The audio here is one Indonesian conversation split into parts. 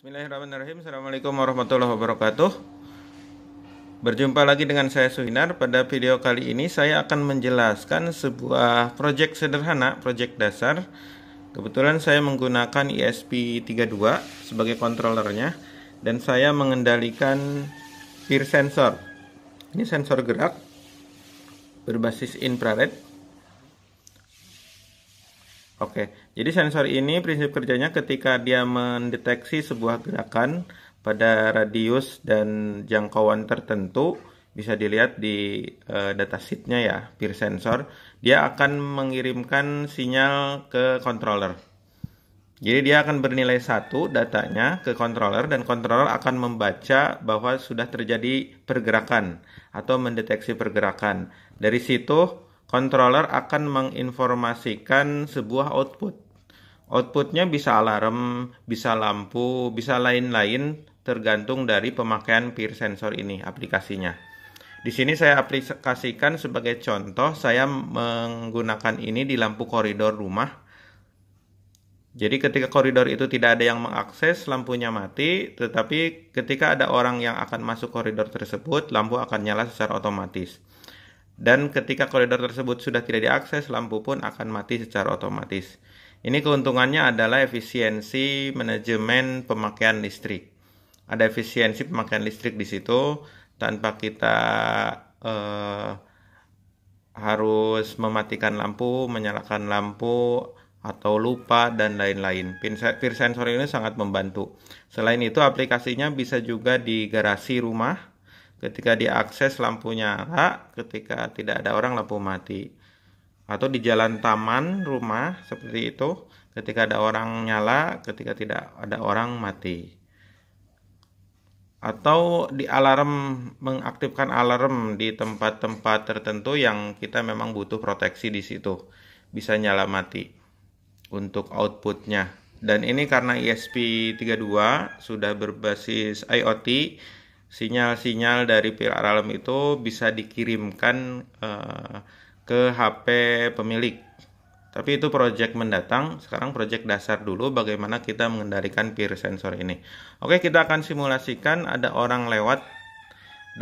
Bismillahirrahmanirrahim. Assalamualaikum warahmatullahi wabarakatuh. Berjumpa lagi dengan saya Suhinar. Pada video kali ini saya akan menjelaskan sebuah proyek sederhana, proyek dasar. Kebetulan saya menggunakan ESP32 sebagai controllernya dan saya mengendalikan peer sensor. Ini sensor gerak berbasis infrared. Oke, jadi sensor ini prinsip kerjanya ketika dia mendeteksi sebuah gerakan pada radius dan jangkauan tertentu, bisa dilihat di datasheetnya ya, peer sensor, dia akan mengirimkan sinyal ke controller. Jadi dia akan bernilai 1 datanya ke controller dan controller akan membaca bahwa sudah terjadi pergerakan atau mendeteksi pergerakan. Dari situ controller akan menginformasikan sebuah output. Outputnya bisa alarm, bisa lampu, bisa lain-lain tergantung dari pemakaian peer sensor ini, aplikasinya. Di sini saya aplikasikan sebagai contoh, saya menggunakan ini di lampu koridor rumah. Jadi ketika koridor itu tidak ada yang mengakses, lampunya mati, tetapi ketika ada orang yang akan masuk koridor tersebut, lampu akan nyala secara otomatis. Dan ketika koridor tersebut sudah tidak diakses, lampu pun akan mati secara otomatis. Ini keuntungannya adalah efisiensi manajemen pemakaian listrik. Ada efisiensi pemakaian listrik di situ tanpa kita harus mematikan lampu, menyalakan lampu, atau lupa dan lain-lain. Peer sensor ini sangat membantu. Selain itu aplikasinya bisa juga di garasi rumah. Ketika diakses lampu nyala, ketika tidak ada orang lampu mati. Atau di jalan taman rumah seperti itu, ketika ada orang nyala, ketika tidak ada orang mati. Atau di alarm, mengaktifkan alarm di tempat-tempat tertentu yang kita memang butuh proteksi di situ. Bisa nyala mati untuk outputnya. Dan ini karena ESP32 sudah berbasis IoT, sinyal-sinyal dari peer alarm itu bisa dikirimkan ke HP pemilik. Tapi itu project mendatang. Sekarang project dasar dulu bagaimana kita mengendalikan peer sensor ini. Oke, kita akan simulasikan ada orang lewat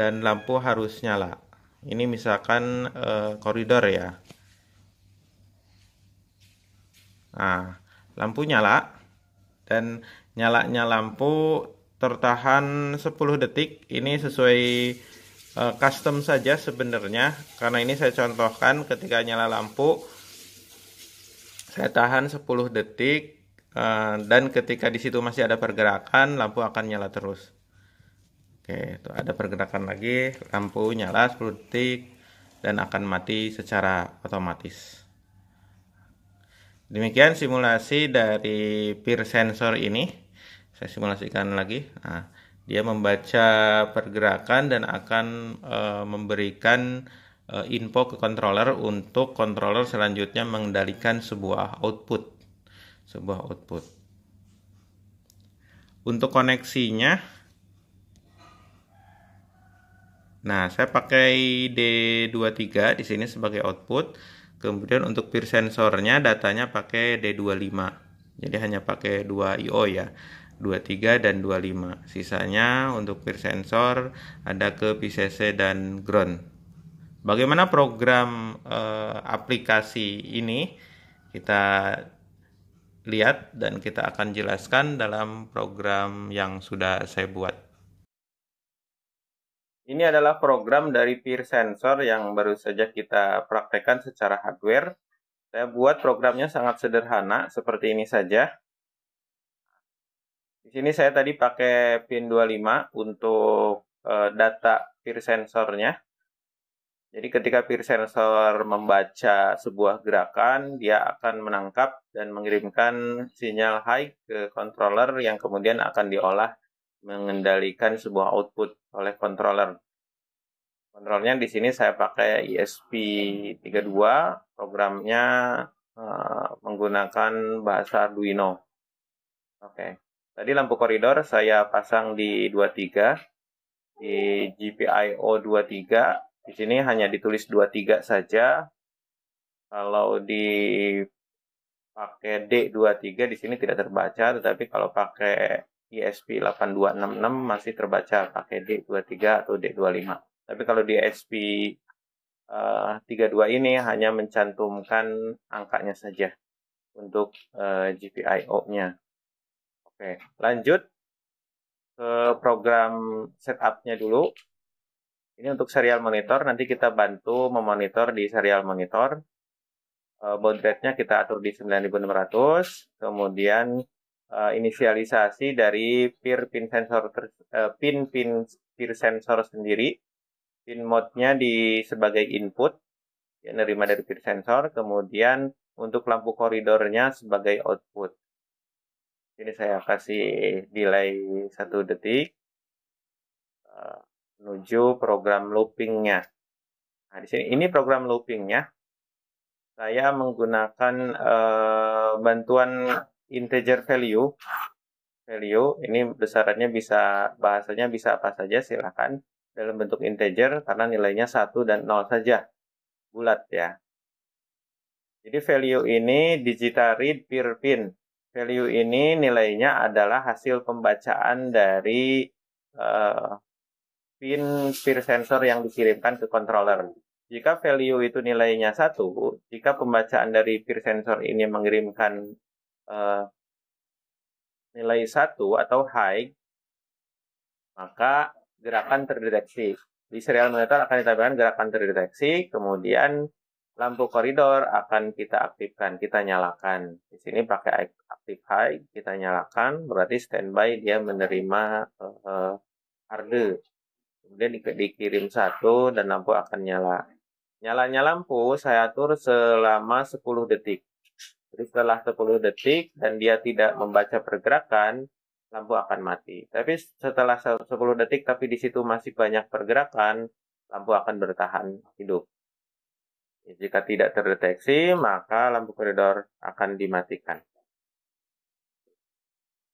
dan lampu harus nyala. Ini misalkan koridor ya. Nah, lampu nyala dan nyalanya lampu tertahan 10 detik. Ini sesuai custom saja sebenarnya, karena ini saya contohkan ketika nyala lampu saya tahan 10 detik dan ketika di situ masih ada pergerakan lampu akan nyala terus. Oke, itu ada pergerakan lagi, lampu nyala 10 detik dan akan mati secara otomatis. Demikian simulasi dari peer sensor ini. Saya simulasikan lagi. Nah, dia membaca pergerakan dan akan memberikan info ke controller untuk controller selanjutnya mengendalikan sebuah output. Untuk koneksinya, nah saya pakai D23 di sini sebagai output. Kemudian untuk peer sensornya datanya pakai D25. Jadi hanya pakai 2 IO ya. 23 dan 25. Sisanya untuk peer sensor ada ke PCC dan ground. Bagaimana program aplikasi ini? Kita lihat dan kita akan jelaskan dalam program yang sudah saya buat. Ini adalah program dari peer sensor yang baru saja kita praktekkan secara hardware. Saya buat programnya sangat sederhana, seperti ini saja. Di sini saya tadi pakai pin 25 untuk data peer sensornya. Jadi ketika peer sensor membaca sebuah gerakan, dia akan menangkap dan mengirimkan sinyal high ke controller yang kemudian akan diolah mengendalikan sebuah output oleh controller. Kontrolnya di sini saya pakai ESP32, programnya menggunakan bahasa Arduino. Oke. Tadi lampu koridor saya pasang di 23, di GPIO 23. Di sini hanya ditulis 23 saja. Kalau di pakai D23 di sini tidak terbaca, tetapi kalau pakai ESP8266 masih terbaca pakai D23 atau D25. Tapi kalau di ESP32 ini hanya mencantumkan angkanya saja untuk GPIO-nya. Oke, lanjut ke program setup-nya dulu. Ini untuk serial monitor, nanti kita bantu memonitor di serial monitor. Baud rate-nya kita atur di 9600, kemudian inisialisasi dari pin sensor sendiri, pin mode-nya sebagai input, ya, nerima dari pin sensor, kemudian untuk lampu koridornya sebagai output. Ini saya kasih delay 1 detik menuju program looping-nya. Nah, di sini ini program looping-nya. Saya menggunakan bantuan integer value. Ini besarannya bahasanya bisa apa saja, silakan. Dalam bentuk integer karena nilainya 1 dan 0 saja. Bulat ya. Jadi value ini digital read per pin. Value ini nilainya adalah hasil pembacaan dari pin peer sensor yang dikirimkan ke controller. Jika value itu nilainya 1, jika pembacaan dari peer sensor ini mengirimkan nilai 1 atau high, maka gerakan terdeteksi. Di serial monitor akan ditampilkan gerakan terdeteksi, kemudian lampu koridor akan kita aktifkan, kita nyalakan. Di sini pakai aktif high, kita nyalakan, berarti standby dia menerima arde. Kemudian dikirim 1 dan lampu akan nyala. Nyalanya lampu saya atur selama 10 detik. Jadi setelah 10 detik dan dia tidak membaca pergerakan, lampu akan mati. Tapi setelah 10 detik tapi di situ masih banyak pergerakan, lampu akan bertahan hidup. Jika tidak terdeteksi, maka lampu koridor akan dimatikan.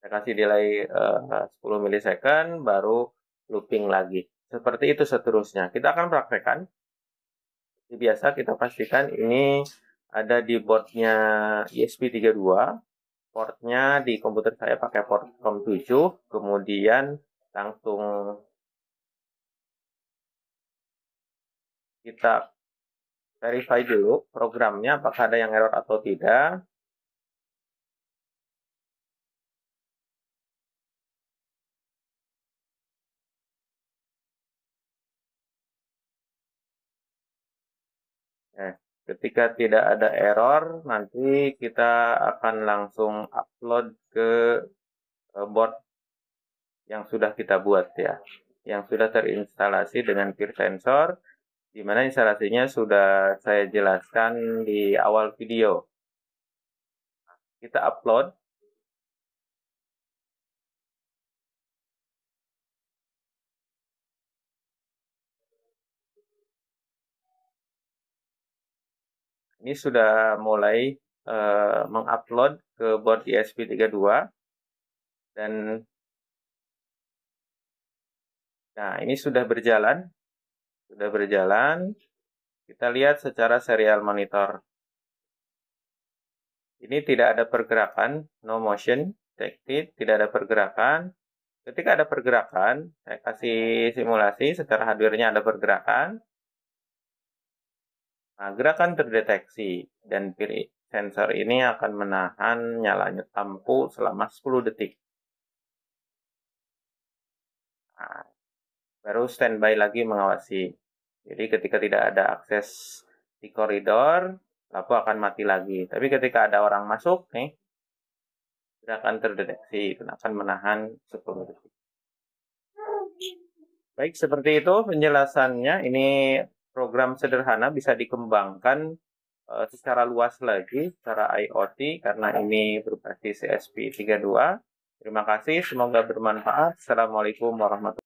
Saya kasih delay 10 milisecond, baru looping lagi. Seperti itu seterusnya. Kita akan praktekkan. Biasa kita pastikan ini ada di boardnya ESP32. Portnya di komputer saya pakai port COM7. Kemudian langsung kita verify dulu programnya apakah ada yang error atau tidak. Ketika tidak ada error, nanti kita akan langsung upload ke board yang sudah kita buat ya, yang sudah terinstalasi dengan peer sensor, di mana instalasinya sudah saya jelaskan di awal video. Kita upload. Ini sudah mulai mengupload ke board ESP32 dan nah ini sudah berjalan. Kita lihat secara serial monitor. Ini tidak ada pergerakan, no motion detected, tidak ada pergerakan. Ketika ada pergerakan, saya kasih simulasi secara hardware-nya ada pergerakan. Nah, gerakan terdeteksi dan peer sensor ini akan menahan nyalanya lampu selama 10 detik. Nah, baru standby lagi mengawasi. Jadi ketika tidak ada akses di koridor, lampu akan mati lagi. Tapi ketika ada orang masuk, nih, gerakan terdeteksi akan menahan 10 detik. Baik, seperti itu penjelasannya. Ini program sederhana bisa dikembangkan secara luas lagi, secara IoT, karena ini berbasis ESP32. Terima kasih, semoga bermanfaat. Assalamualaikum warahmatullahi wabarakatuh.